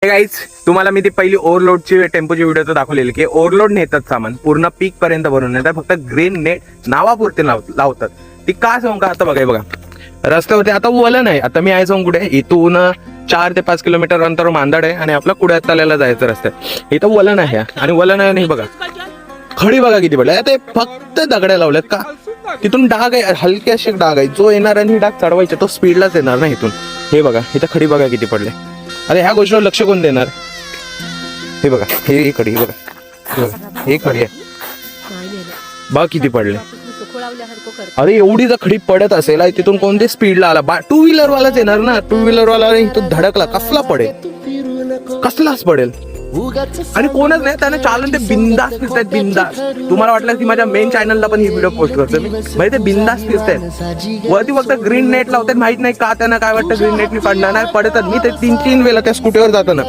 Guys तुम्हाला मी ती पहिली ओव्हरलोडची टेम्पोची व्हिडिओ तर दाखवलेली की ओव्हरलोड नेतात सामान पूर्ण पीक पर्यंत भरून नेतात, फक्त ग्रीन नेट नावापुरते लावतात. ती का सांगू का, आता बघा रस्त्यावरती आता वलन आहे. आता मी आहे सांगू कुठे, इथून 4 ते 5 किलोमीटर अंतर मांदाड आहे आणि आपलं कुड्यात चालायला जायचं रस्त्यात. इथं वलन आहे आणि वलन आहे नाही बघा, खडी बघा किती पडले. ते फक्त दगड्या लावल्यात का, तिथून डाग आहे, हलके असे डाग आहे. जो येणार आणि डाग चढवायचे तो स्पीडलाच येणार ना इथून. हे बघा इथं खडी बघा किती पडले. अरे ह्या गोष्टीवर लक्ष कोण देणार. हे बघा हे खडी, हे बघा हे खडी आहे बघा किती पडले. अरे एवढी जर खडी पडत असेल तिथून कोणते स्पीडला आला, टू व्हीलर वालाच येणार ना. टू व्हीलर वाला इथून धडकला कसला पडेल, कसलाच पडेल. आणि कोणच नाही त्याने चालून ते बिंदास फिरतायत, बिंदास. तुम्हाला वाटलं की माझ्या मेन चॅनलला पण ही व्हिडिओ पोस्ट करतो मी, म्हणजे ते बिंदास फिरतायत. वरती फक्त ग्रीन नेट लावतात, माहित नाही का त्यांना काय वाटतं ग्रीन नेट मी पडणार नाही. पडतात मी ते 3-3 वेळा त्या स्कूटीवर जातो ना.